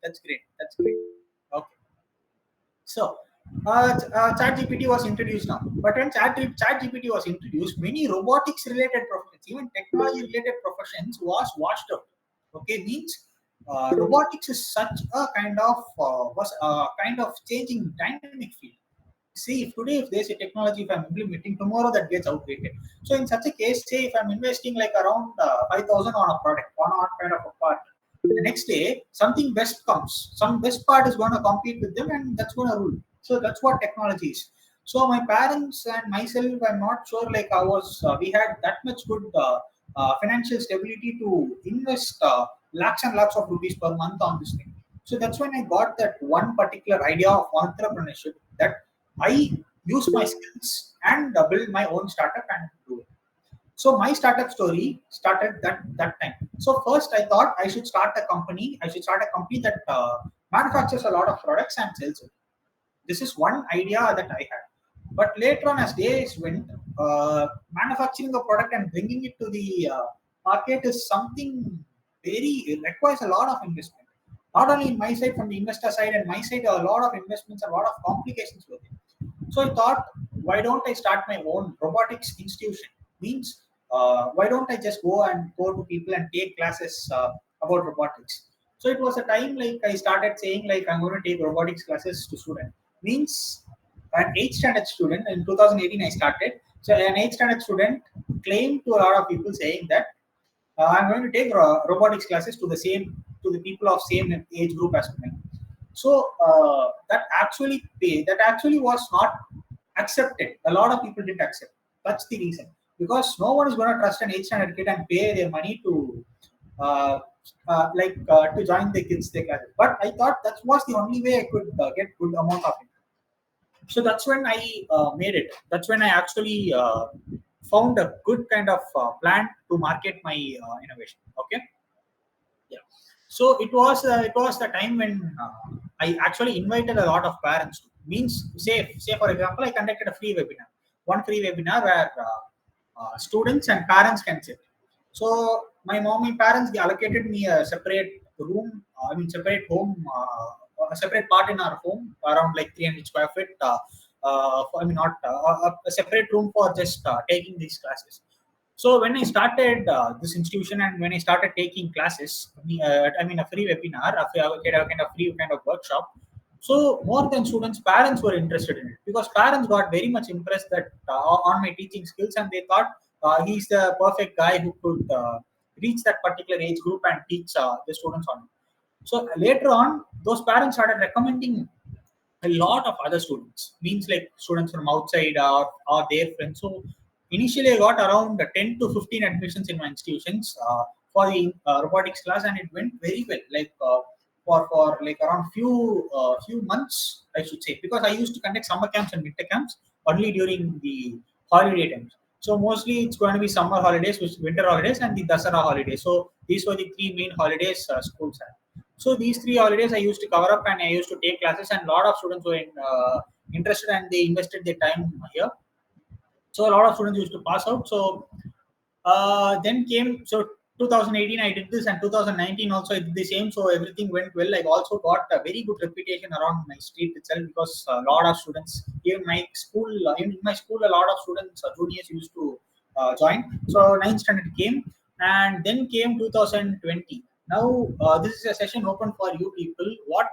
That's great. That's great. Okay. So, ChatGPT was introduced now. But when ChatGPT was introduced, many robotics related professions, even technology related professions, was washed out. Okay, means robotics is such a kind of changing dynamic field. See, if today if there's a technology if I'm implementing, tomorrow that gets outdated. So in such a case, say if I'm investing like around 5,000 on a product, one odd kind of a part, the next day something best comes, some best part is going to compete with them, and that's going to rule. So that's what technology is. So my parents and myself, I'm not sure like I was we had that much good financial stability to invest lakhs and lakhs of rupees per month on this thing. So that's when I got that one particular idea of entrepreneurship, that I use my skills and build my own startup and do it. So my startup story started that time. So first I thought I should start a company. I should start a company that manufactures a lot of products and sells it. This is one idea that I had. But later on, as days went, manufacturing a product and bringing it to the market is something very, it requires a lot of investment. Not only in my side, from the investor side and my side, a lot of investments, a lot of complications with it. So I thought, why don't I start my own robotics institution? Means, why don't I just go to people and take classes about robotics? So it was a time like I started saying like I'm going to take robotics classes to students. Means an 8th standard student in 2018 I started. So an 8th standard student claimed to a lot of people saying that I'm going to take robotics classes to the people of same age group as me. So that actually was not accepted. A lot of people didn't accept. That's the reason, because no one is going to trust an 8th standard kid and pay their money to uh, to join the kids their classes. But I thought that was the only way I could get good amount of it. So that's when I made it. That's when I actually found a good kind of plan to market my innovation. Okay. Yeah. So it was the time when I actually invited a lot of parents. Means, say for example, I conducted a free webinar, one free webinar where students and parents can sit. So my parents, they allocated me a separate room, separate home, a separate part in our home around like 300 square feet. Not a separate room for just taking these classes. So when I started this institution and when I started taking classes, a free webinar, a kind of free kind of workshop. So more than students, parents were interested in it, because parents got very much impressed that on my teaching skills, and they thought he's the perfect guy who could reach that particular age group and teach the students on it. So later on, those parents started recommending a lot of other students, means like students from outside or their friends. So initially I got around 10 to 15 admissions in my institutions for the robotics class, and it went very well, like for like around few months, I should say, because I used to conduct summer camps and winter camps only during the holiday times. So mostly it's going to be summer holidays, which winter holidays, and the Dasara holidays. So these were the three main holidays schools had. So these three holidays I used to cover up, and I used to take classes, and a lot of students were interested and they invested their time here. So a lot of students used to pass out. So then came 2018 I did this, and 2019 also I did the same. So everything went well. I also got a very good reputation around my street itself, because a lot of students, even in my school, a lot of students, juniors used to join. So ninth standard came, and then came 2020. Now this is a session open for you people. What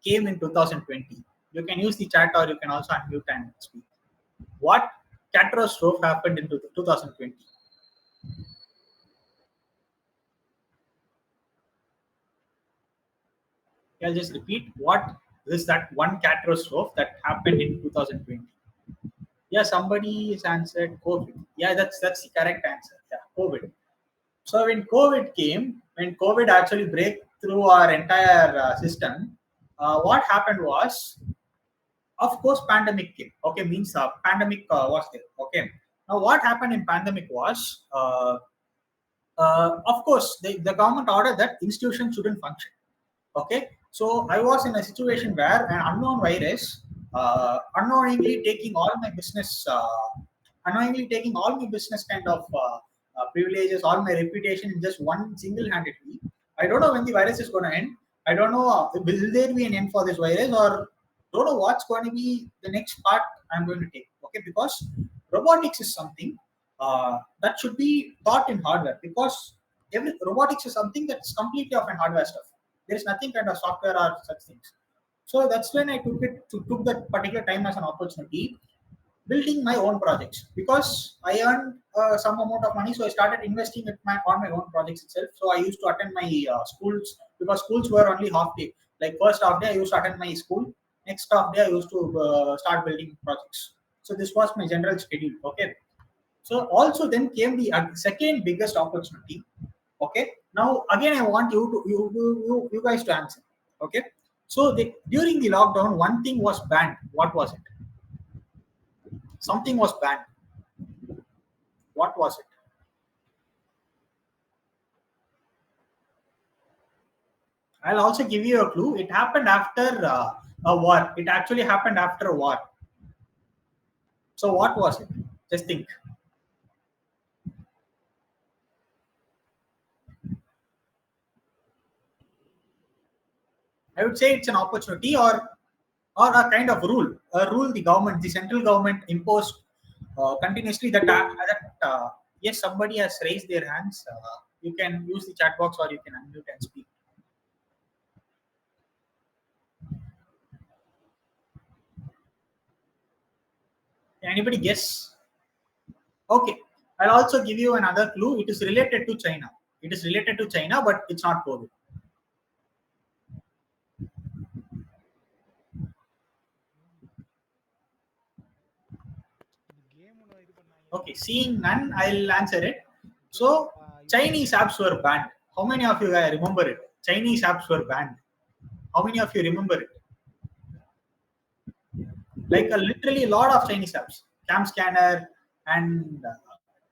came in 2020? You can use the chat, or you can also unmute and speak. What catastrophe happened in 2020? I'll just repeat. What is that one catastrophe that happened in 2020? Yeah, somebody has answered COVID. Yeah, that's the correct answer. Yeah, COVID. So when COVID actually break through our entire system, what happened was, of course, pandemic came. Okay, means pandemic was there. Okay. Now, what happened in pandemic was, of course, the government ordered that institutions shouldn't function. Okay, so I was in a situation where an unknown virus unknowingly taking all my business kind of privileges, all my reputation in just one single-handedly. I don't know when the virus is going to end, I don't know will there be an end for this virus, or don't know what's going to be the next part I'm going to take. Okay, because robotics is something that should be taught in hardware, because every robotics is something that's completely of an hardware stuff. There is nothing kind of software or such things. So that's when I took that particular time as an opportunity, building my own projects, because I earned some amount of money. So I started investing on my own projects itself. So I used to attend my schools, because schools were only half day. Like first half day, I used to attend my school. Next half day, I used to start building projects. So this was my general schedule. Okay. So also then came the second biggest opportunity. Okay. Now again, I want you guys to answer. Okay. So during the lockdown, one thing was banned. What was it? Something was banned. What was it? I'll also give you a clue. It happened after a war. It actually happened after a war. So what was it? Just think. I would say it's an opportunity, or a kind of rule. A rule the central government imposed continuously, that yes, somebody has raised their hands. You can use the chat box, or you can unmute and speak. Can anybody guess? Okay. I'll also give you another clue. It is related to China. It is related to China, but it's not COVID. Okay, seeing none, I'll answer it. So, Chinese apps were banned. How many of you guys remember it? Chinese apps were banned. How many of you remember it? Like literally a lot of Chinese apps, cam scanner, and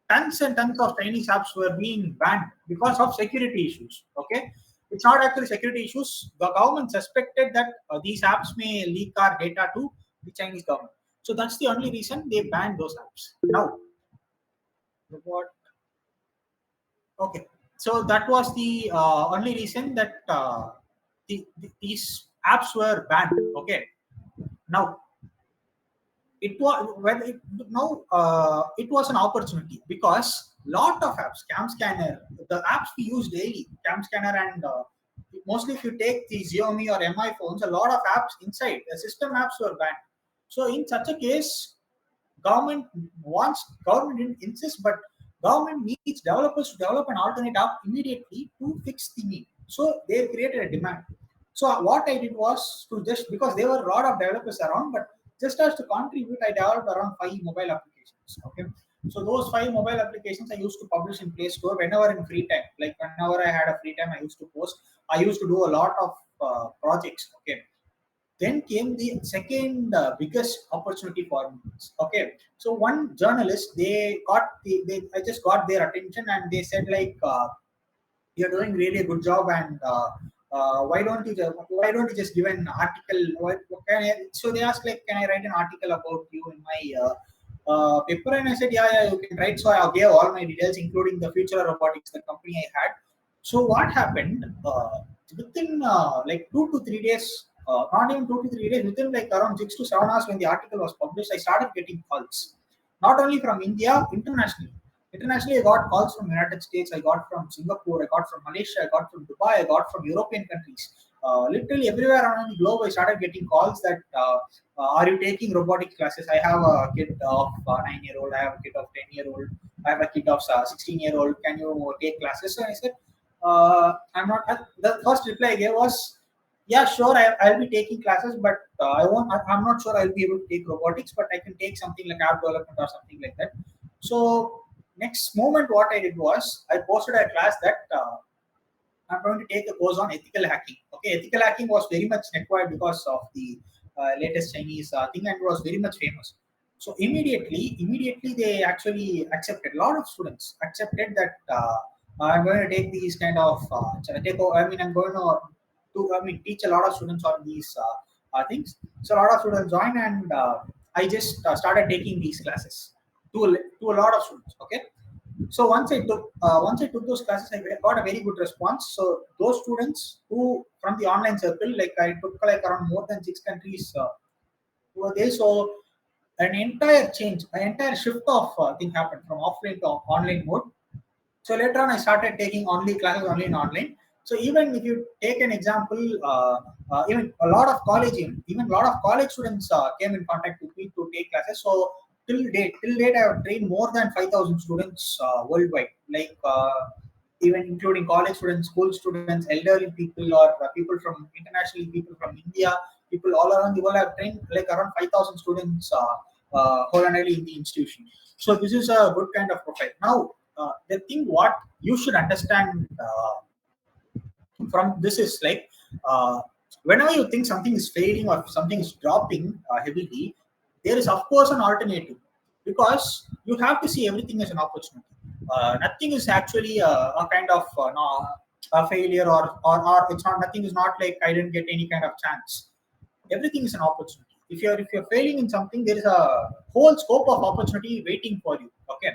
tons and tons of Chinese apps were being banned because of security issues. Okay, it's not actually security issues. The government suspected that these apps may leak our data to the Chinese government. So that's the only reason they banned those apps. Now, what? Okay, so that was the only reason that these apps were banned. Okay, now it was when it, now it was an opportunity, because lot of apps, cam scanner, the apps we use daily, cam scanner, and mostly if you take the Xiaomi or Mi phones, a lot of apps inside the system apps were banned. So in such a case, government didn't insist, but government needs developers to develop an alternate app immediately to fix the need. So they created a demand. So what I did was to, just because there were a lot of developers around, but just as to contribute, I developed around 5 mobile applications. Okay. So those 5 mobile applications I used to publish in Play Store whenever in free time. Like whenever I had a free time, I used to post. I used to do a lot of projects. Okay. Then came the second biggest opportunity for me. Okay, so one journalist, I just got their attention, and they said like, you're doing really a good job, and why don't you just give an article? So they asked like, can I write an article about you in my paper? And I said, yeah, you can write. So I gave all my details, including the Futura Robotics, the company I had. So what happened, within like 2 to 3 days, not even 2 to 3 days, within like around 6 to 7 hours when the article was published, I started getting calls, not only from India, internationally. Internationally, I got calls from United States, I got from Singapore, I got from Malaysia, I got from Dubai, I got from European countries. Literally everywhere around the globe, I started getting calls that, are you taking robotics classes? I have a kid of 9-year-old, I have a kid of 10-year-old, I have a kid of 16-year-old. Can you take classes? So I said, I'm not. The first reply I gave was, yeah, sure, I'll be taking classes, but I'm not sure I'll be able to take robotics, but I can take something like app development or something like that. So next moment, what I did was I posted a class that I'm going to take a course on ethical hacking. Okay, ethical hacking was very much required because of the latest Chinese thing, and was very much famous. So immediately they actually accepted. A lot of students accepted that I'm going to take these kind of I mean, I'm going to teach a lot of students on these things. So a lot of students join, and I just started taking these classes to a lot of students. Okay, So once I took those classes, I got a very good response. So those students who from the online circle, like I took like around more than 6 countries over there. So an entire change, an entire shift of thing happened from offline to online mode. So later on, I started taking only classes only in online. So even if you take an example, even a lot of college, even a lot of college students came in contact with me to take classes. So till date, I have trained more than 5,000 students worldwide. Like even including college students, school students, elderly people, or people from international people from India, people all around the world. I've trained like around 5,000 students wholeheartedly in the institution. So this is a good kind of profile. Now, the thing what you should understand from this is like whenever you think something is failing or something is dropping heavily, there is of course an alternative, because you have to see everything as an opportunity. Nothing is actually a kind of no, a failure, or it's not, nothing is not like I didn't get any kind of chance. Everything is an opportunity. If you're failing in something, there is a whole scope of opportunity waiting for you. Okay.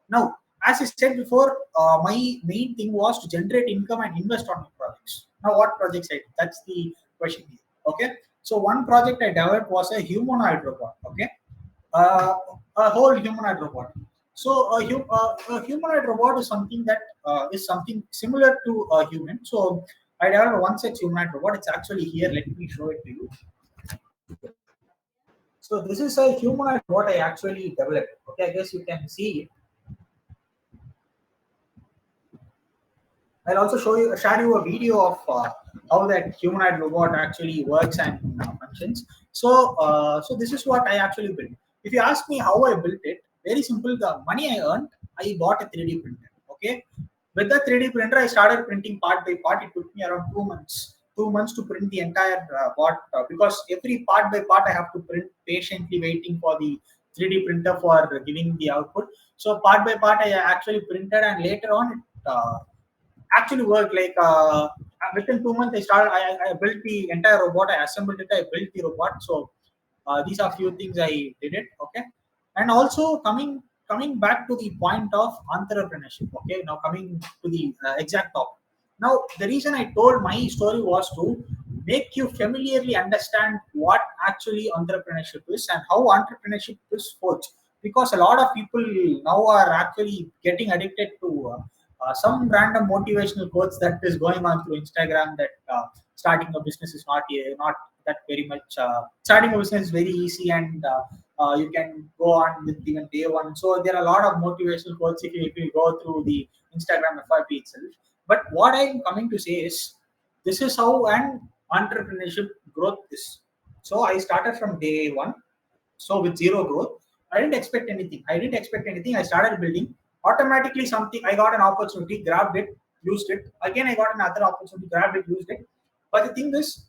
Now, as I said before, my main thing was to generate income and invest on my projects. Now, what projects I did? That's the question here. Okay. So one project I developed was a humanoid robot. Okay. uh, a whole humanoid robot. So a humanoid robot is something that is something similar to a human. So I developed one such humanoid robot. It's actually here. Let me show it to you. So this is a humanoid robot I actually developed. Okay, I guess you can see it. I'll also share you a video of how that humanoid robot actually works and functions. So this is what I actually built. If you ask me how I built it, very simple. The money I earned, I bought a 3D printer. Okay, with the 3D printer, I started printing part by part. It took me around 2 months. 2 months to print the entire part because every part by part I have to print, patiently waiting for the 3D printer for giving the output. So part by part I actually printed, and later on it actually worked. Like within 2 months, I built the entire robot. I assembled it. I built the robot. So these are few things I did it. Okay, and also coming back to the point of entrepreneurship. Okay, now coming to the exact topic. Now the reason I told my story was to make you familiarly understand what actually entrepreneurship is and how entrepreneurship is forged. Because a lot of people now are actually getting addicted to some random motivational quotes that is going on through Instagram, that starting a business is not that very much. Starting a business is very easy, and you can go on with even day one. So there are a lot of motivational quotes if you go through the Instagram FYP itself. But what I'm coming to say is this is how an entrepreneurship growth is. So I started from day one. So with zero growth, I didn't expect anything. I didn't expect anything. I started building. Automatically, something I got an opportunity, grabbed it, used it. Again, I got another opportunity, grabbed it, used it. But the thing is,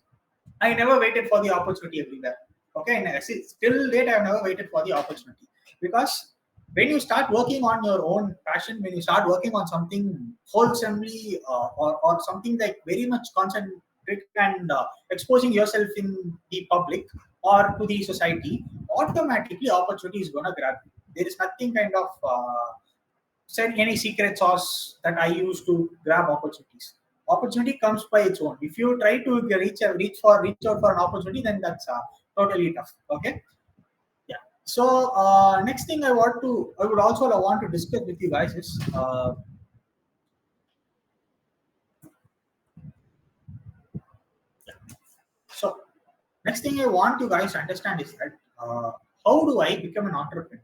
I never waited for the opportunity everywhere. Okay, and still date, I've never waited for the opportunity, because when you start working on your own passion, when you start working on something wholesomely or something like very much concentrated and exposing yourself in the public or to the society, automatically opportunity is gonna grab you. There is nothing kind of said any secret sauce that I use to grab opportunities. Opportunity comes by its own. If you try to reach out for an opportunity, then that's totally tough. Okay, yeah. So next thing I would also want to discuss with you guys is so next thing I want you guys to understand is that how do I become an entrepreneur?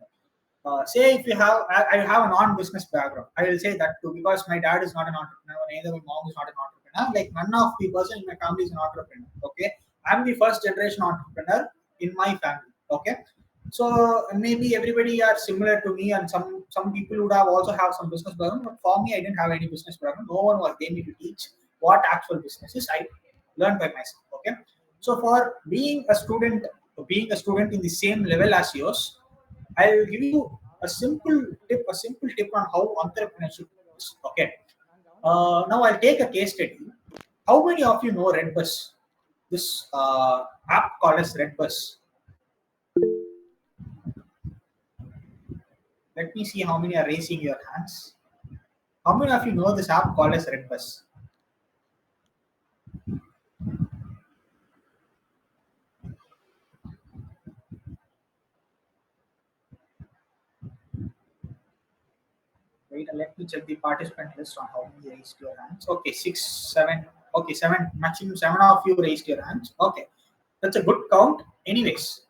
Say if you have, I have a non-business background. I will say that too, because my dad is not an entrepreneur, neither my mom is not an entrepreneur. Like none of the person in my family is an entrepreneur. Okay, I'm the first generation entrepreneur in my family. Okay, so maybe everybody are similar to me, and some people would have also have some business background. But for me, I didn't have any business background. No one was there me to teach what actual business is. I learned by myself. Okay, so for being a student in the same level as yours, I'll give you a simple tip on how entrepreneurship is. Okay. Now I'll take a case study. How many of you know Redbus? This app called as Redbus. Let me see how many are raising your hands. How many of you know this app called as Redbus? Wait, let me check the participant list on how many raised your hands. Okay, six, seven. Okay, seven. Maximum seven of you raised your hands. Okay, that's a good count. Anyways,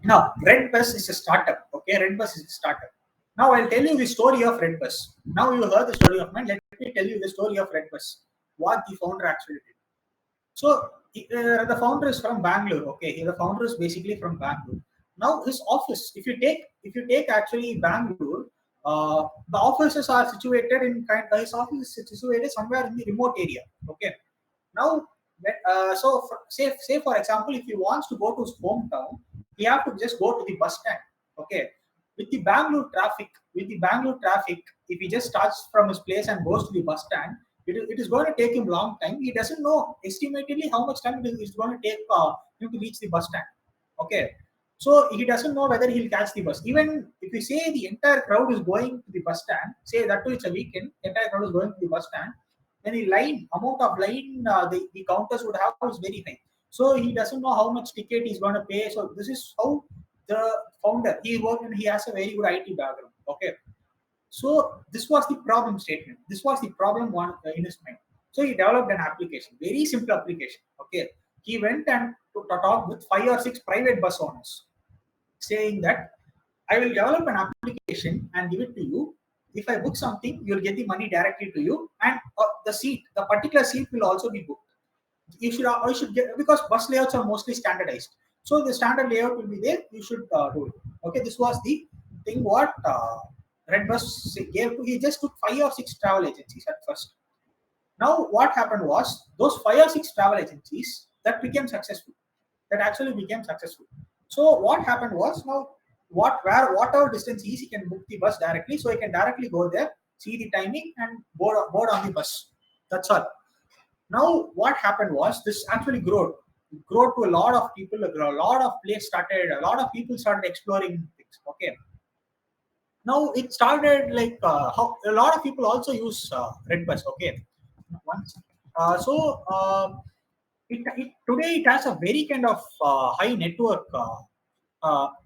now Redbus is a startup. Okay, Redbus is a startup. Now I'll tell you the story of Redbus. Now you heard the story of mine. Let me tell you the story of Redbus. What the founder actually did. So the founder is from Bangalore. Okay, the founder is basically from Bangalore. Now his office, if you take actually Bangalore, the offices are situated in kind. His office is situated somewhere in the remote area. Okay. Now, say for example, if he wants to go to his hometown, he have to just go to the bus stand. Okay. With the Bangalore traffic, if he just starts from his place and goes to the bus stand, it is going to take him long time. He doesn't know estimatedly how much time it's going to take him to reach the bus stand. Okay. So he doesn't know whether he'll catch the bus. Even if we say the entire crowd is going to the bus stand, say that too it's a weekend, the entire crowd is going to the bus stand, then the amount of line the counters would have is very high. So he doesn't know how much ticket he's going to pay. So this is how the founder, he worked and he has a very good IT background. Okay. So this was the problem statement. This was the problem one in his mind. So he developed an application, very simple application. Okay. He went and to talk with 5 or 6 private bus owners, saying that I will develop an application and give it to you. If I book something, you'll get the money directly to you, and the particular seat will also be booked. You should get, because bus layouts are mostly standardized, so the standard layout will be there. You should do it. Okay, this was the thing what Redbus gave to. He just took 5 or 6 travel agencies at first. Now, what happened was those 5 or 6 travel agencies that became successful, that actually became successful. So what happened was, now whatever distance he can book the bus directly, so he can directly go there, see the timing, and board on the bus. That's all. Now what happened was this actually grew to a lot of people, a lot of place started, a lot of people started exploring things. Okay, now it started like how a lot of people also use Redbus. Okay, once today it has a very kind of high network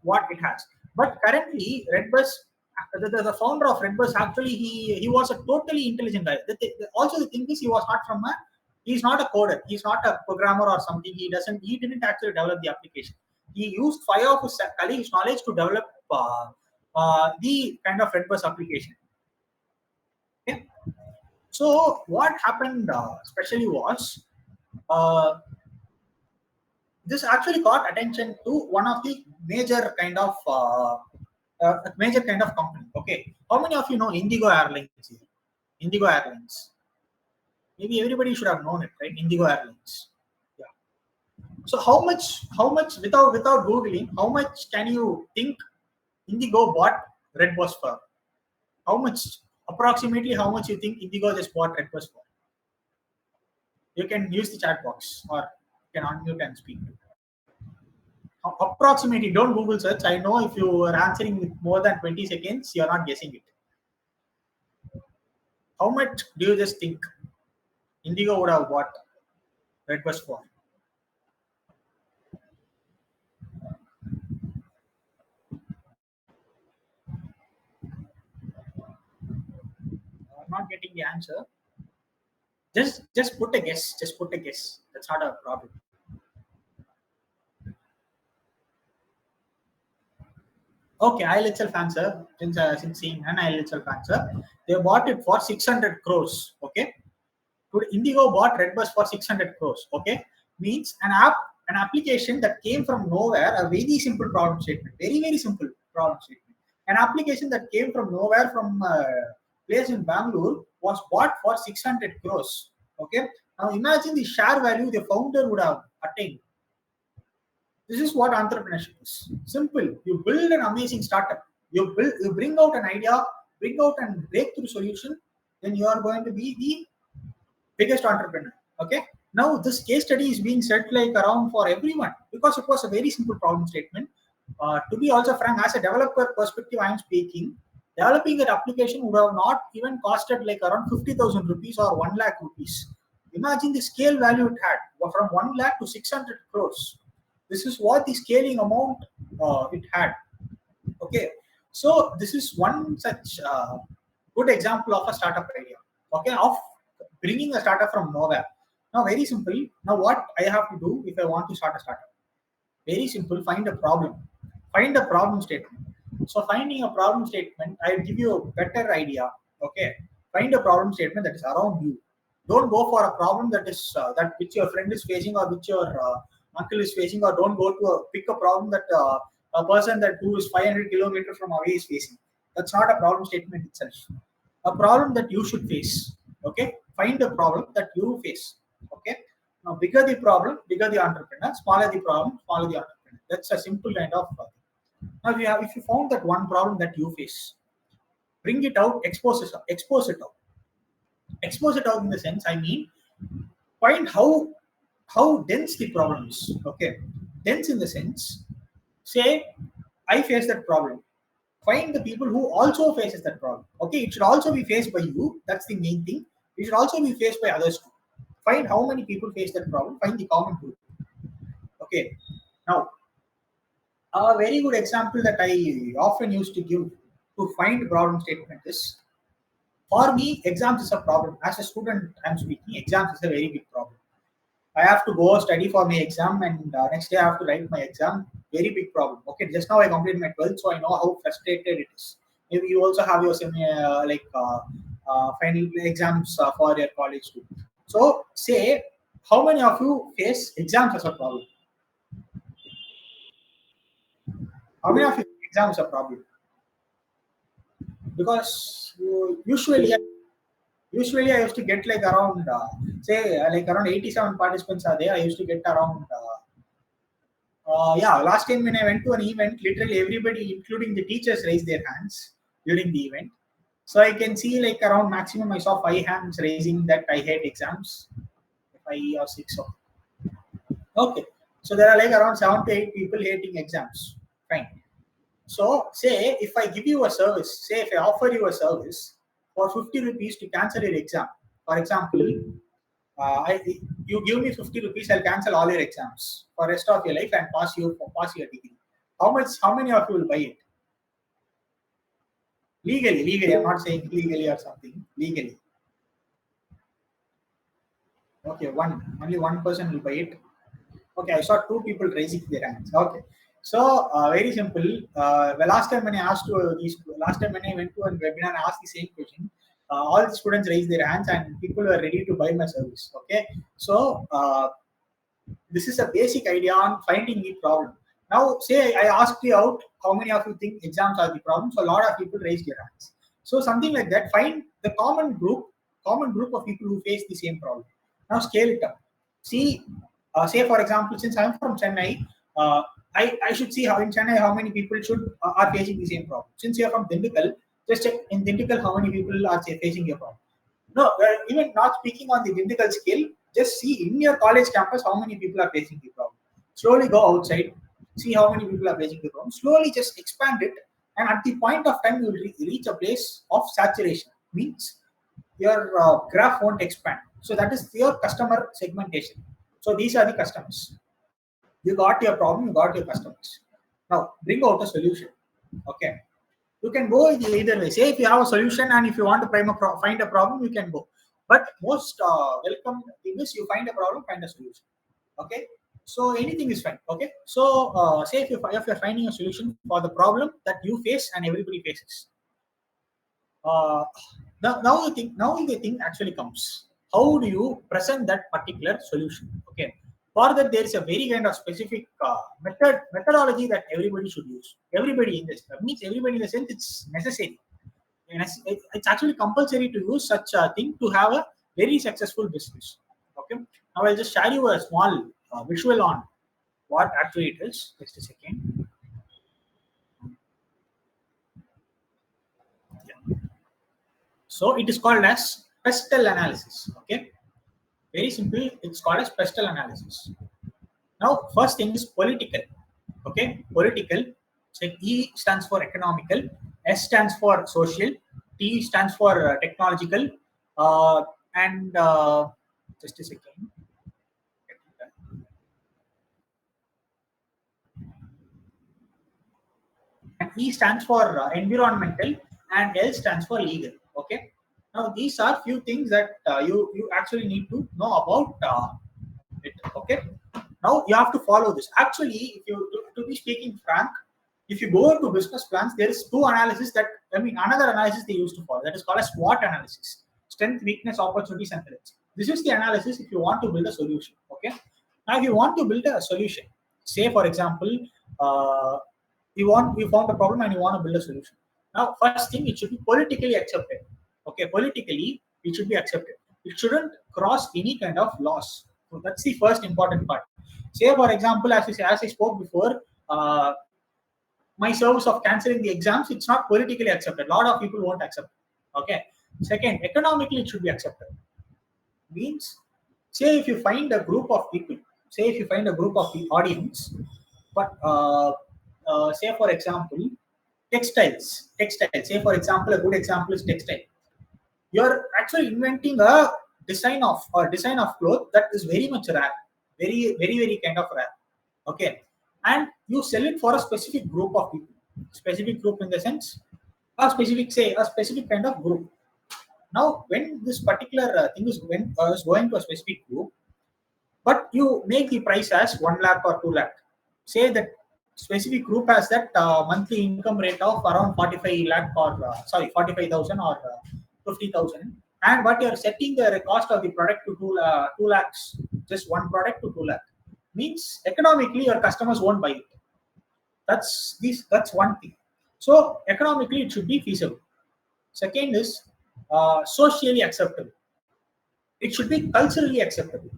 what it has. But currently, Redbus, the founder of Redbus, actually he was a totally intelligent guy. Also, the thing is, he's not a coder, he's not a programmer or something. He didn't actually develop the application. He used 5 of his colleagues' knowledge to develop the kind of Redbus application. Okay? So what happened especially was uh, this actually got attention to one of the major kind of company. Okay, how many of you know Indigo Airlines here? Indigo Airlines. Maybe everybody should have known it, right? Indigo Airlines. Yeah. So how much without googling, how much can you think Indigo bought Redbus for? How much, approximately how much you think Indigo just bought Redbus for? You can use the chat box or you can unmute and speak. Approximately, don't Google search. I know if you are answering with more than 20 seconds, you're not guessing it. How much do you just think Indigo would have bought Redbus for? I'm not getting the answer. Just put a guess. Just put a guess. That's not a problem. Okay, I'll itself answer. Since seeing and I'll itself answer. They bought it for 600 crores. Okay. Indigo bought Redbus for 600 crores. Okay, means an application that came from nowhere, a very simple problem statement, very simple problem statement. An application that came from nowhere from place in Bangalore was bought for 600 crores. Okay, now imagine the share value the founder would have attained. This is what entrepreneurship is. Simple. You build an amazing startup. You bring out an idea, bring out a breakthrough solution, then you are going to be the biggest entrepreneur. Okay. Now this case study is being set like around for everyone because it was a very simple problem statement. To be also frank, as a developer perspective, I am speaking. Developing that application would have not even costed like around 50,000 rupees or 1 lakh rupees. Imagine the scale value it had from 1 lakh to 600 crores. This is what the scaling amount it had. Okay, so this is one such good example of a startup idea. Okay, of bringing a startup from nowhere. Now, very simple. Now, what I have to do if I want to start a startup? Very simple. Find a problem. Find a problem statement. So, finding a problem statement, I'll give you a better idea. Okay, find a problem statement that is around you. Don't go for a problem that is that which your friend is facing or which your uncle is facing, or don't go to pick a problem that a person that who is 500 kilometers from away is facing. That's not a problem statement itself. A problem that you should face. Okay, find a problem that you face. Okay, now bigger the problem, bigger the entrepreneur. Smaller the problem, smaller the entrepreneur. That's a simple kind of. Now, if you found that one problem that you face, bring it out, expose it out. Expose it out in the sense, I mean, find how dense the problem is. Okay, dense in the sense, say, I face that problem. Find the people who also faces that problem. Okay, it should also be faced by you. That's the main thing. It should also be faced by others too. Find how many people face that problem. Find the common group. Okay. Now, a very good example that I often used to give to find problem statement is, for me, exams is a problem. As a student, I'm speaking, exams is a very big problem. I have to go study for my exam, and next day I have to write my exam. Very big problem. Okay, just now I completed my 12th, so I know how frustrated it is. Maybe you also have your final exams for your college too. So, say, how many of you face exams as a problem? How many of you think exams a problem? Because usually I used to get like around like around 87 participants are there. I used to get around yeah, last time when I went to an event, literally everybody, including the teachers, raised their hands during the event. So I can see like around maximum I saw 5 hands raising that I hate exams, 5 or 6. Okay, so there are like around 7 to 8 people hating exams. Fine. So say if I give you a service, say if I offer you a service for 50 rupees to cancel your exam. For example, you give me 50 rupees, I'll cancel all your exams for rest of your life and pass your degree. How much? How many of you will buy it? Legally. I'm not saying illegally or something. Legally. Okay, only one person will buy it. Okay, I saw 2 people raising their hands. Okay, so very simple. The last time when I asked last time when I went to a webinar, I asked the same question. All the students raised their hands and people were ready to buy my service. Okay, so this is a basic idea on finding the problem. Now, say I asked you out, how many of you think exams are the problem? So a lot of people raised their hands. So something like that. Find the common group of people who face the same problem. Now scale it up. See, say for example, since I'm from Chennai, I should see how in Chennai how many people should are facing the same problem. Since you're from Dindigul, just check in Dindigul how many people are facing your problem. No, even not speaking on the Dindigul scale, just see in your college campus how many people are facing the problem. Slowly go outside, see how many people are facing the problem. Slowly just expand it, and at the point of time you will reach a place of saturation. Means your graph won't expand. So that is your customer segmentation. So these are the customers. You got your problem, you got your customers. Now bring out a solution. Okay. You can go either way. Say if you have a solution and if you want to find a problem, you can go. But most welcome thing is you find a problem, find a solution. Okay. So anything is fine. Okay. So say if you're finding a solution for the problem that you face and everybody faces. Uh, now the thing actually comes. How do you present that particular solution? Okay. For that, there is a very kind of specific methodology that everybody should use. Everybody in this means everybody in the sense it's necessary. And it's actually compulsory to use such a thing to have a very successful business. Okay. Now I'll just share you a small visual on what actually it is. Just a second. Yeah. So it is called as pestle analysis. Okay. Very simple. It's called as pestle analysis. Now, first thing is political. Okay, political. So E stands for economical. S stands for social, T stands for technological, uh, and just a second. And E stands for environmental, and L stands for legal. Okay. Now these are few things that you actually need to know about it. Okay. Now you have to follow this. Actually, if you to be speaking frank, if you go to business plans, there is two analysis that another analysis they used to follow. That is called as SWOT analysis: strength, weakness, opportunities, and threats. This is the analysis if you want to build a solution. Okay. Now, if you want to build a solution, say for example, uh, you found a problem and you want to build a solution. Now, first thing, it should be politically accepted. Okay, politically it should be accepted. It shouldn't cross any kind of laws. So that's the first important part. Say for example, as I spoke before, my service of canceling the exams, it's not politically accepted. A lot of people won't accept it. Okay. Second, economically it should be accepted. Means, say if you find a group of people, say if you find a group of the audience, but say for example, textiles. Say for example, a good example is textile. You're actually inventing a design of cloth that is very much rare, very kind of rare. Okay, and you sell it for a specific group of people, specific group in the sense a specific kind of group. Now, when this particular thing is going to a specific group, but you make the price as 1 lakh or 2 lakh. Say that specific group has that monthly income rate of around 45 lakh or 45,000 or 50,000, and but you're setting the cost of the product to 2 lakhs, just one product to 2 lakh, means economically your customers won't buy it. That's one thing. So economically it should be feasible. Second is socially acceptable. It should be culturally acceptable,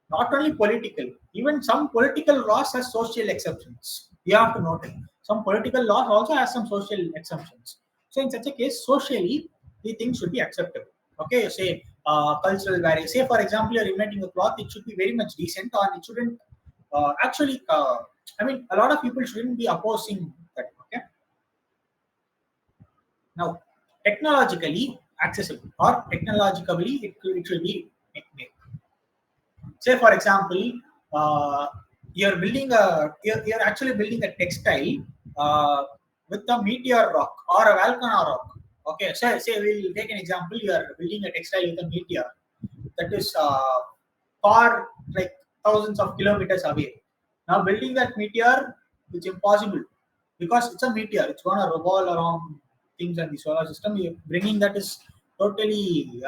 not only political. Even some political laws has social exceptions. You have to note it. Some political laws also has some social exceptions. So in such a case, socially, the thing should be acceptable. Okay, you say cultural value. Say for example, you're inventing a cloth, it should be very much decent, or it shouldn't actually. A lot of people shouldn't be opposing that. Okay, now technologically accessible or technologically it will be made. Say for example, uh, you're actually building a textile uh, with a meteor rock or a volcano rock. Okay, so say we'll take an example. You are building a textile with a meteor that is far, like thousands of kilometers away. Now building that meteor, it's impossible because it's a meteor. It's gonna revolve around things in the solar system. Bringing that is totally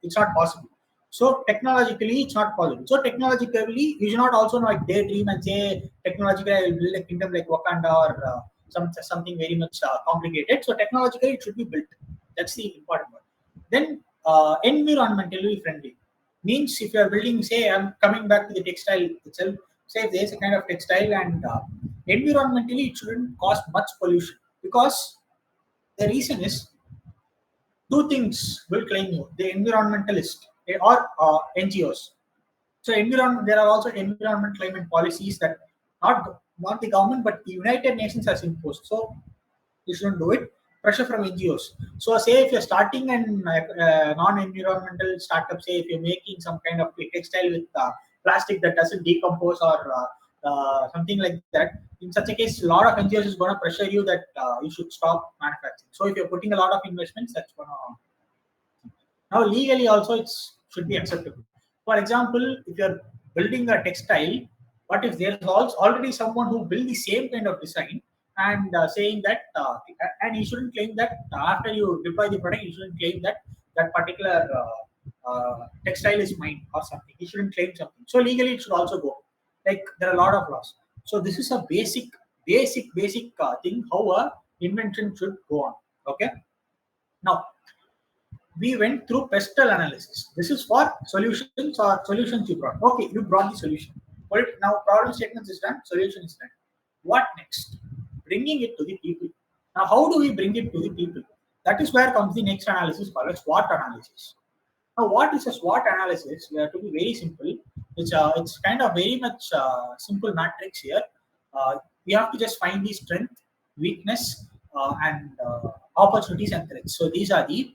it's not possible. So technologically, it's not possible. So technologically, you should not also like daydream and say technologically I will build a kingdom like Wakanda or something very much complicated. So technologically, it should be built. That's the important one. Then environmentally friendly means if you are building, say, I'm coming back to the textile itself. Say if there's a kind of textile and environmentally it shouldn't cause much pollution, because the reason is two things will claim you: the environmentalist or NGOs. So environment, there are also environment climate policies that not the government but the United Nations has imposed. So you shouldn't do it. Pressure from NGOs. So say if you're starting an non-environmental startup, say if you're making some kind of textile with plastic that doesn't decompose or something like that, in such a case, a lot of NGOs is going to pressure you that you should stop manufacturing. So if you're putting a lot of investments, that's going to now legally also it should be acceptable. For example, if you're building a textile, but if there's also already someone who build the same kind of design and saying that, and you shouldn't claim that after you deploy the product, you shouldn't claim that that particular textile is mine or something. You shouldn't claim something. So legally it should also go. Like there are a lot of laws. So this is a basic thing how a invention should go on. Okay. Now we went through pestle analysis. This is for solutions or solutions you brought. Okay, you brought the solution. But now problem statements is done, solution is done. What next? Bringing it to the people. Now, how do we bring it to the people? That is where comes the next analysis called a SWOT analysis. Now, what is a SWOT analysis? We have to be very simple. It's kind of very much simple matrix here. We have to just find the strength, weakness, and opportunities and threats. So these are the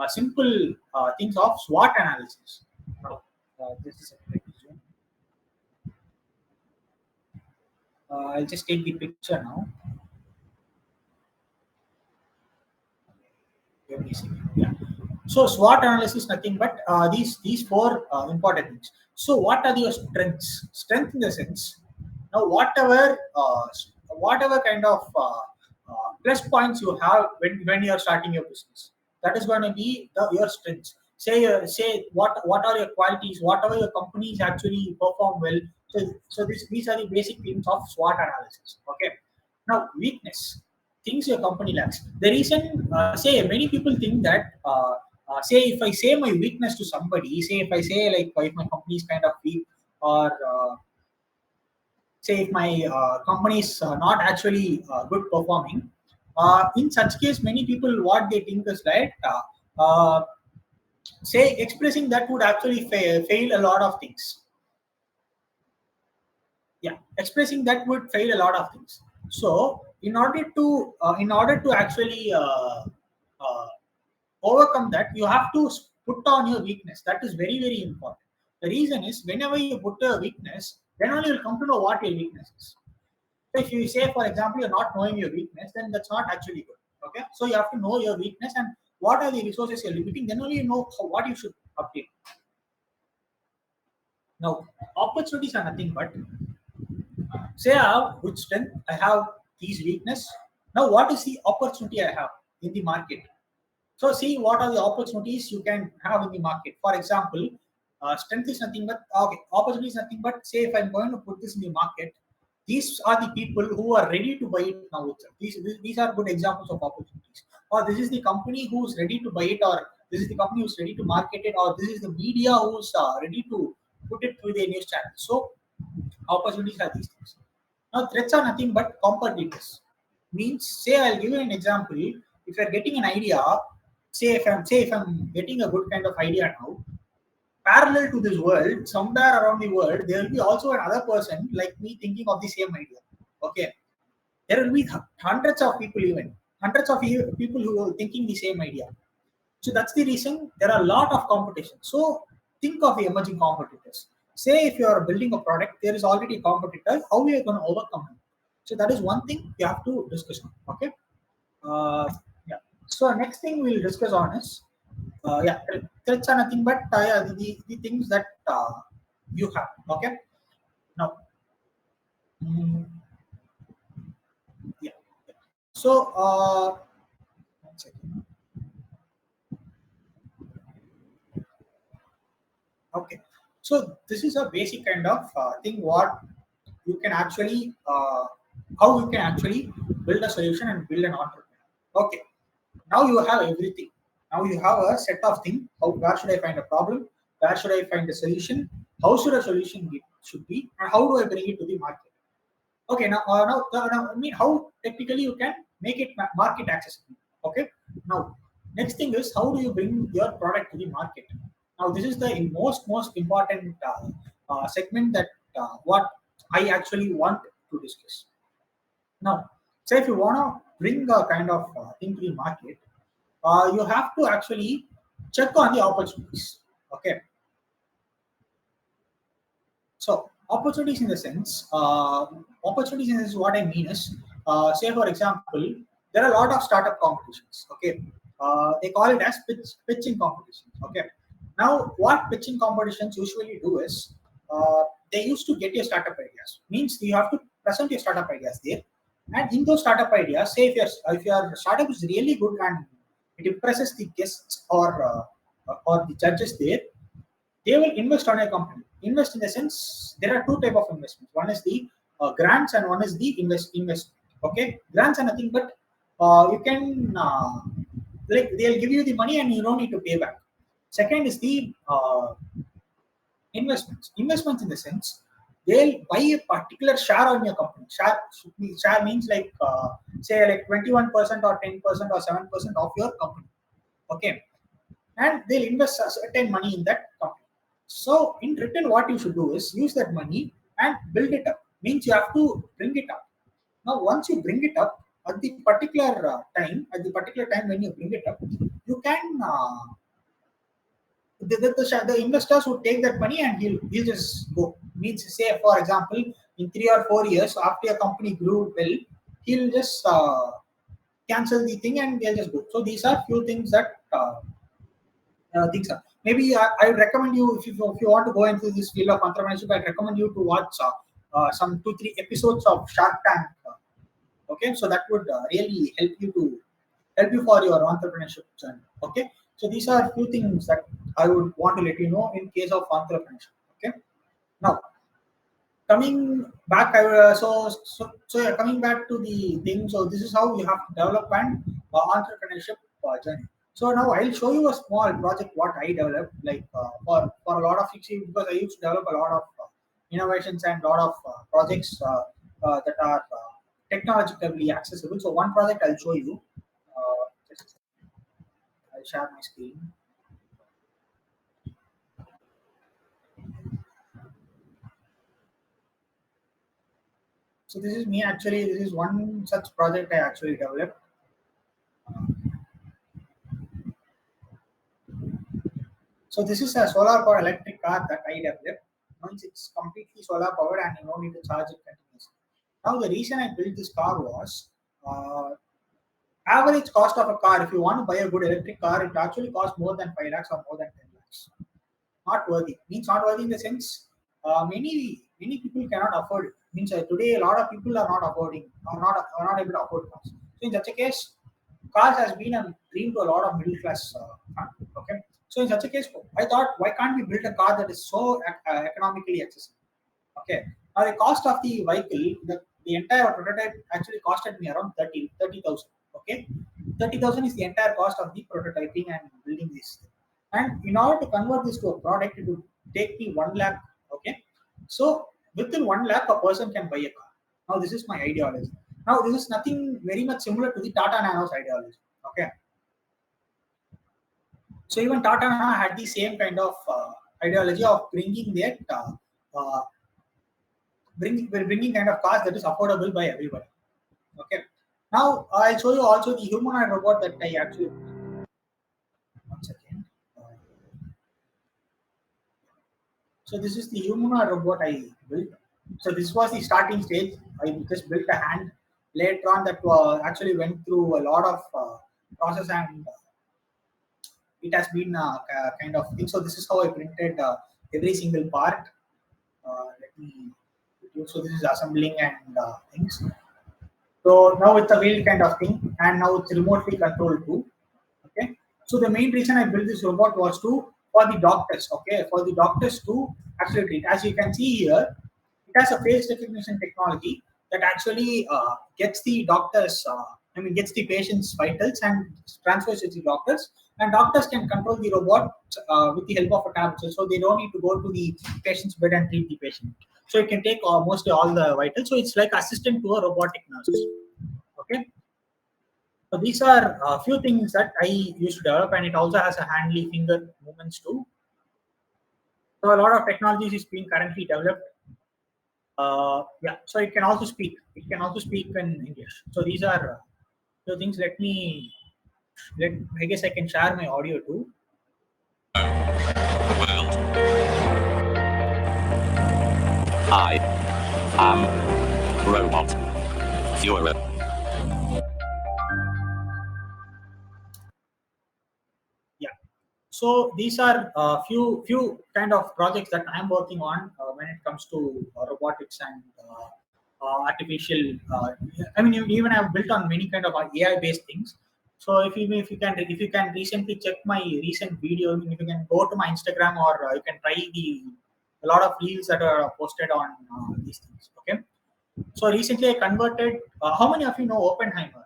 simple things of SWOT analysis. Now, this is a quick zoom. I'll just take the picture now. Give me a second. Yeah. So SWOT analysis nothing but these four important things. So what are your strengths? Strength in the sense now whatever kind of plus points you have when you are starting your business, that is going to be your strengths. Say what are your qualities? Whatever your companies actually perform well. These are the basic things of SWOT analysis. Okay. Now weakness, things your company lacks. The reason, say many people think that, say if I say my weakness to somebody, say if I say like if my company is kind of weak, or say if my company is not actually good performing, in such case, many people what they think is that, say expressing that would actually fail a lot of things. Yeah, expressing that would fail a lot of things. So in order to actually uh, overcome that, you have to put on your weakness. That is very very important. The reason is, whenever you put a weakness, then only you'll come to know what your weakness is. So if you say, for example, you're not knowing your weakness, then that's not actually good. Okay, so you have to know your weakness and what are the resources you're limiting, then only you know what you should update. Now opportunities are nothing but, say I have good strength, I have these weakness. Now what is the opportunity I have in the market? So see what are the opportunities you can have in the market. For example, strength is nothing but, okay, opportunity is nothing but, say if I'm going to put this in the market, these are the people who are ready to buy it now itself. These are good examples of opportunities. Or this is the company who's ready to buy it, or this is the company who's ready to market it, or this is the media who's ready to put it through their news channel. So opportunities are these things. Now threats are nothing but competitors. Means, say I'll give you an example. If you're getting an idea, say if I'm getting a good kind of idea now, parallel to this world, somewhere around the world, there will be also another person like me thinking of the same idea. Okay, there will be hundreds of people, even hundreds of people who are thinking the same idea. So that's the reason there are a lot of competition. So think of the emerging competitors. Say if you are building a product, there is already a competitor. How are you going to overcome it? So that is one thing you have to discuss on. Okay. Uh, yeah. So next thing we'll discuss on is, yeah, threats are nothing but, yeah, the things that you have. Okay. Now, mm, yeah. So one second. Okay. So this is a basic kind of thing what you can actually, how you can actually build a solution and build an entrepreneur. Okay. Now you have everything. Now you have a set of things. How, where should I find a problem? Where should I find a solution? How should a solution should be? And how do I bring it to the market? Okay, now, I mean, how technically you can make it market accessible. Okay, now next thing is, how do you bring your product to the market? Now this is the most important segment that what I actually want to discuss. Now, say if you want to bring a kind of thing to the market, you have to actually check on the opportunities. Okay, so opportunities in the sense, what I mean is, say for example, there are a lot of startup competitions. Okay, they call it as pitching competitions. Okay, now what pitching competitions usually do is, they used to get your startup ideas. Means you have to present your startup ideas there, and in those startup ideas, say if your startup is really good and it impresses the guests or the judges there, they will invest on a company. Invest in the sense, there are two type of investments. One is the grants and one is the investment. Okay, grants are nothing but, you can, like they'll give you the money and you don't need to pay back. Second is the investments. Investments in the sense, they'll buy a particular share on your company. Share means like, say like 21% or 10% or 7% of your company. Okay, and they'll invest a certain money in that company. So in return, what you should do is use that money and build it up. Means you have to bring it up. Now, once you bring it up, at the particular time when you bring it up, you can the investors would take that money and he'll just go. Means say for example, in 3 or 4 years after a company grew well, he'll just cancel the thing and they'll just go. So these are few things that things are. Maybe I would recommend you if you want to go into this field of entrepreneurship, I recommend you to watch some 2 3 episodes of Shark Tank. Okay, so that would really help you for your entrepreneurship journey. Okay, so these are few things that I would want to let you know in case of entrepreneurship. Okay, now coming back, yeah, coming back to the thing. So this is how you have to develop an entrepreneurship journey. So now I'll show you a small project what I developed, like for a lot of fixing, because I used to develop a lot of innovations and a lot of projects that are technologically accessible. So one project I'll show you. Just a second. I'll share my screen. So this is me actually. This is one such project I actually developed. So this is a solar powered electric car that I developed. Once it's completely solar powered and you don't need to charge it continuously. Now the reason I built this car was average cost of a car. If you want to buy a good electric car, it actually costs more than 5 lakhs or more than 10 lakhs. Not worthy. Means not worthy in the sense many people cannot afford it. Means today a lot of people are not affording are not able to afford cars. So in such a case, cars has been a dream to a lot of middle class family. Okay, so in such a case, I thought why can't we build a car that is so economically accessible? Okay, now the cost of the vehicle, the entire prototype actually costed me around 30,000. Okay, 30,000 is the entire cost of the prototyping and building this thing. And in order to convert this to a product, it would take me 1 lakh. Okay, so within 1 lakh, a person can buy a car. Now this is my ideology. Now this is nothing very much similar to the Tata Nano's ideology. Okay, so even Tata Nano had the same kind of ideology of uh, bringing kind of cars that is affordable by everybody. Okay. Now I'll show you also the humanoid robot that I actually once again. So this is the humanoid robot I built. So this was the starting stage. I just built a hand. Later on, that actually went through a lot of process and it has been kind of thing. So this is how I printed every single part. Let me. So this is assembling and things. So now it's a wheel kind of thing, and now it's remotely controlled too. Okay. So the main reason I built this robot was to for the doctors. Okay, for the doctors to actually treat. As you can see here, it has a face recognition technology that actually gets the doctors. Gets the patient's vitals and transfers it to doctors. And doctors can control the robot with the help of a tablet, so they don't need to go to the patient's bed and treat the patient. So it can take mostly all the vitals. So it's like assistant to a robotic nurse. Okay, so these are a few things that I used to develop, and it also has a handy finger movements too. So a lot of technologies is being currently developed. Yeah, so it can also speak. It can also speak in English. So these are few things. Let I guess I can share my audio too. World. I am robot. Futura. Yeah. So these are few kind of projects that I'm working on when it comes to robotics and artificial. Even I've built on many kind of AI based things. So if you can recently check my recent video, if you can go to my Instagram or you can try a lot of reels that are posted on these things. Okay. So recently I converted. How many of you know Oppenheimer?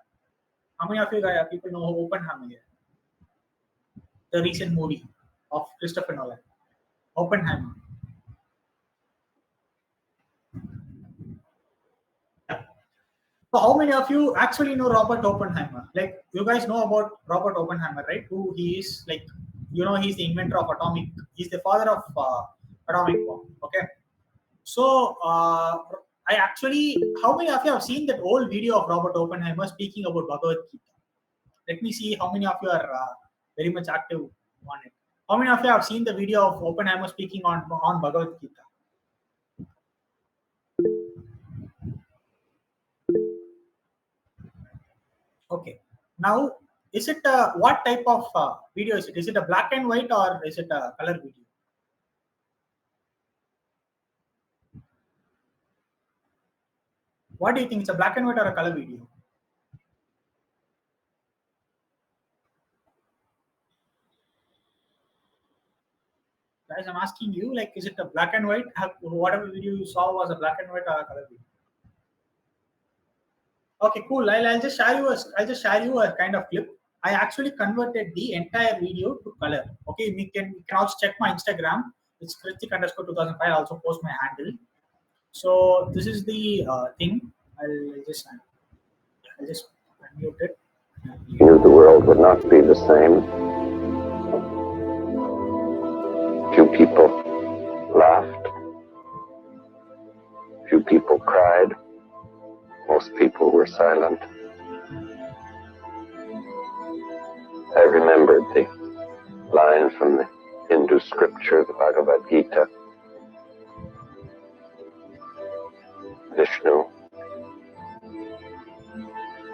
How many of you people know Oppenheimer? Here? The recent movie of Christopher Nolan, Oppenheimer. Yeah. So, how many of you actually know Robert Oppenheimer? Like, you guys know about Robert Oppenheimer, right? Who he is? Like, he's the inventor of atomic. He's the father of atomic bomb. Okay. So, I actually, how many of you have seen that old video of Robert Oppenheimer speaking about Bhagavad Gita? Let me see how many of you are very much active on it. How many of you have seen the video of Oppenheimer speaking on Bhagavad Gita? Okay. Now, is it what type of video is it? Is it a black and white or is it a color video? What do you think? It's a black and white or a color video? Guys, I'm asking you, like, is it a black and white? Whatever video you saw was a black and white or a color video? Okay, cool. I'll just share you a kind of clip. I actually converted the entire video to color. Okay, you can also check my Instagram. It's Krithik underscore 2005. I also post my handle. So this is the thing. I'll just unmute it. Knew the world would not be the same. Few people laughed. Few people cried. Most people were silent. I remembered the line from the Hindu scripture, the Bhagavad Gita. Vishnu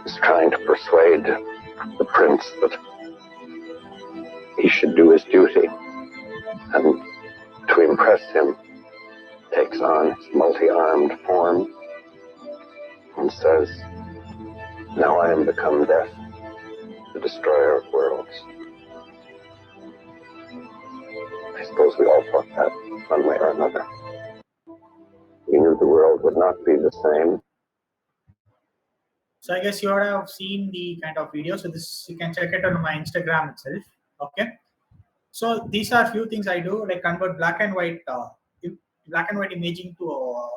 is trying to persuade the prince that he should do his duty, and to impress him takes on his multi-armed form and says, "Now I am become death, the destroyer of worlds." I suppose we all thought that one way or another. We knew the world would not be the same. So I guess you would have seen the kind of video. So this you can check it on my Instagram itself. Okay. So these are few things I do, like convert black and white imaging to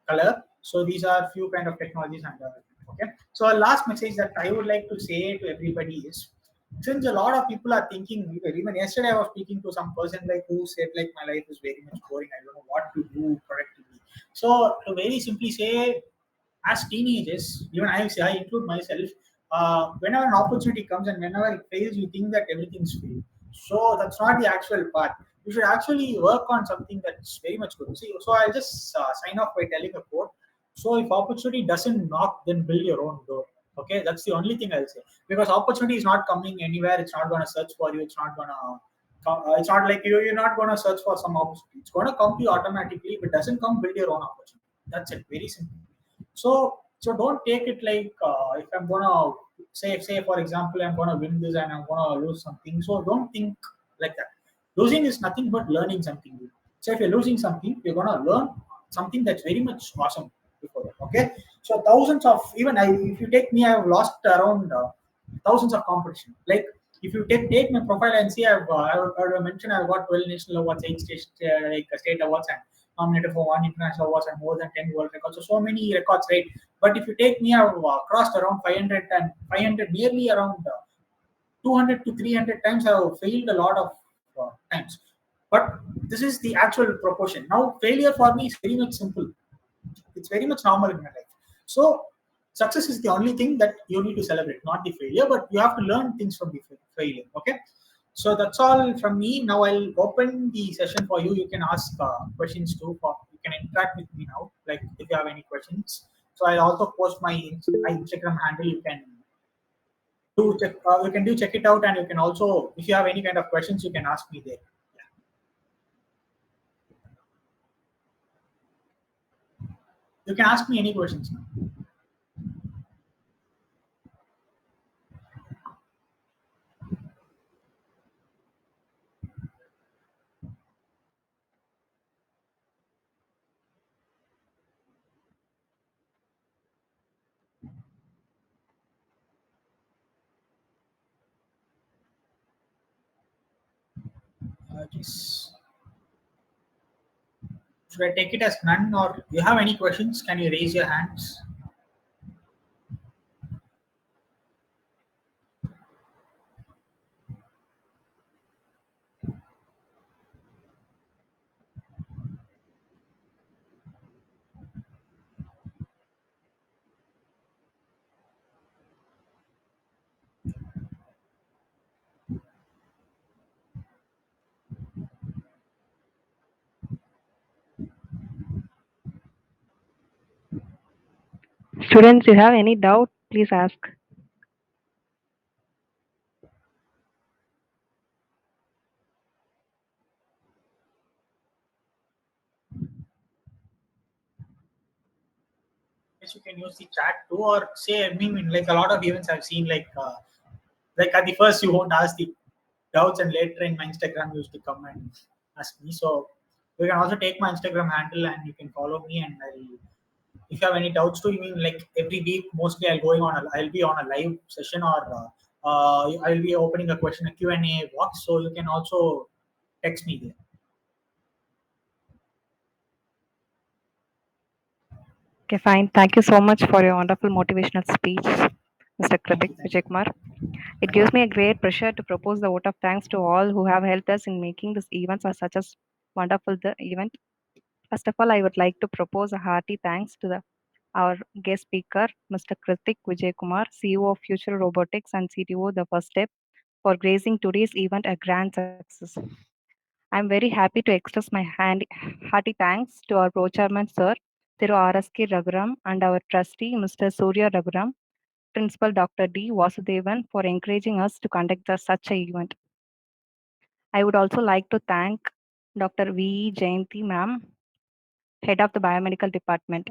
color. So these are few kind of technologies I'm developing. Okay. So a last message that I would like to say to everybody is, since a lot of people are thinking, even yesterday I was speaking to some person like who said like my life is very much boring. I don't know what to do productively. So to very simply say, as teenagers, even I include myself, whenever an opportunity comes and whenever it fails, you think that everything's failed. So that's not the actual part. You should actually work on something that's very much good. See, so I'll just sign off by telling a quote. So if opportunity doesn't knock, then build your own door. Okay, that's the only thing I'll say. Because opportunity is not coming anywhere. It's not gonna search for you. It's not gonna. It's not like you're not gonna search for some opportunity. It's gonna come to you automatically. If it doesn't come, build your own opportunity. That's it. Very simple. So don't take it like if I'm gonna say for example I'm gonna win this and I'm gonna lose something. So don't think like that. Losing is nothing but learning something new. So if you're losing something, you're gonna learn something that's very much awesome before that. Okay. So thousands of if you take me, I've lost around thousands of competition. Like if you take my profile and see, I would mention I've got 12 national awards, 8 state awards, and nominated for 1 international awards and more than 10 world records. So many records, right? But if you take me, I've crossed around 500 and 500, nearly around 200 to 300 times. I've failed a lot of times. But this is the actual proportion. Now, failure for me is very much simple. It's very much normal in my life. So success is the only thing that you need to celebrate, not the failure, but you have to learn things from the failure. Okay. So that's all from me. Now I'll open the session for you. You can ask questions too. You can interact with me now, like if you have any questions. So I'll also post my Instagram handle. You can do check it out, and you can also, if you have any kind of questions, you can ask me there. You can ask me any questions now. Just, should I take it as none, or you have any questions? Can you raise your hands? Students, you have any doubt, please ask. Yes, you can use the chat too, or say, I mean, like a lot of events I've seen, like at the first you won't ask the doubts, and later in my Instagram you used to come and ask me. So you can also take my Instagram handle and you can follow me, and I'll, if you have any doubts too, you mean like every week mostly I'll be on a live session, or I'll be opening a question, a Q&A box, so you can also text me there. Okay, fine. Thank you so much for your wonderful motivational speech, Mr. Thank Krithik you, thank you. Vijayakumar. It gives me a great pleasure to propose the vote of thanks to all who have helped us in making this event such a wonderful event. First of all, I would like to propose a hearty thanks to our guest speaker, Mr. Krithik Vijayakumar, CEO of Future Robotics and CTO, The First Step, for gracing today's event a grand success. I'm very happy to express my hearty thanks to our pro-chairman, Sir, Thiru R.S.K. Raghuram, and our trustee, Mr. Surya Raghuram, Principal Dr. D. Vasudevan, for encouraging us to conduct such an event. I would also like to thank Dr. V. Jayanti Ma'am, Head of the Biomedical Department.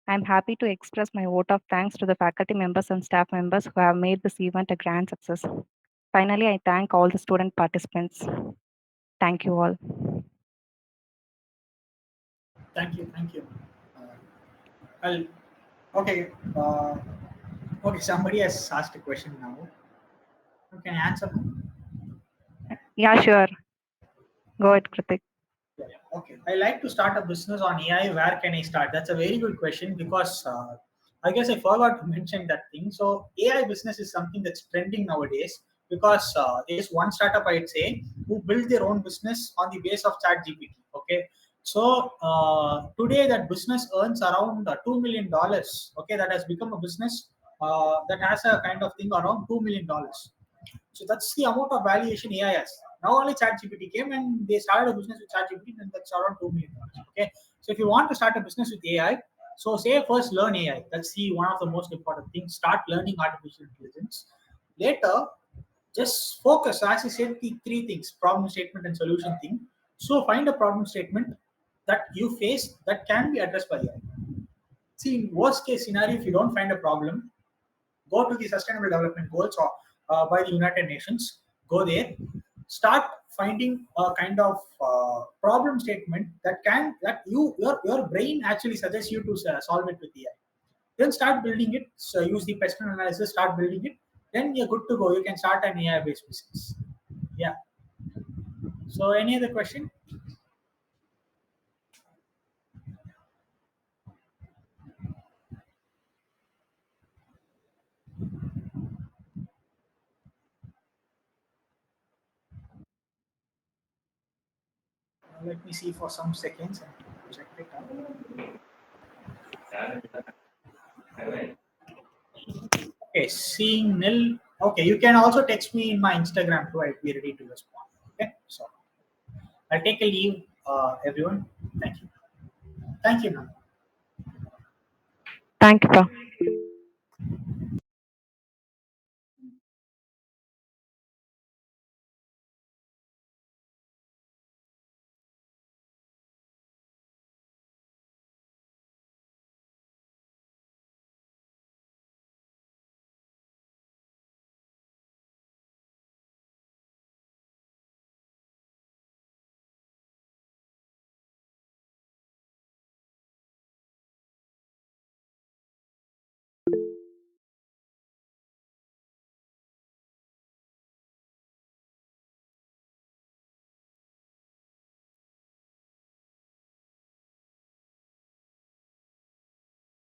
I am happy to express my vote of thanks to the faculty members and staff members who have made this event a grand success. Finally, I thank all the student participants. Thank you all. Thank you, thank you. I'll, okay, okay. Somebody has asked a question now. You can answer now. Yeah, sure. Go ahead, Krithik. Yeah. Okay. I like to start a business on AI. Where can I start? That's a very good question, because I guess I forgot to mention that thing. So AI business is something that's trending nowadays, because there's one startup, I'd say, who built their own business on the base of Chat GPT. Okay. So today that business earns around $2 million. Okay, that has become a business that has a kind of thing around $2 million. So that's the amount of valuation AI has. Now only ChatGPT came and they started a business with ChatGPT, and that's around $2 million. Okay, so if you want to start a business with AI, so say first learn AI. That's the one of the most important things. Start learning artificial intelligence. Later, just focus, as I said, the three things: problem statement and solution thing. So find a problem statement that you face that can be addressed by AI. See, in worst case scenario, if you don't find a problem, go to the Sustainable Development Goals, or by the United Nations. Go there, start finding a kind of problem statement that your brain actually suggests you to solve it with AI. Then start building it. So use the question analysis. Start building it. Then you're good to go. You can start an AI based business. Yeah. So any other question? Let me see for some seconds and check it out. Okay, seeing nil. Okay, you can also text me in my Instagram too. I'll be ready to respond. Okay, so I'll take a leave, everyone. Thank you. Thank you, ma'am. Thank you, Pa.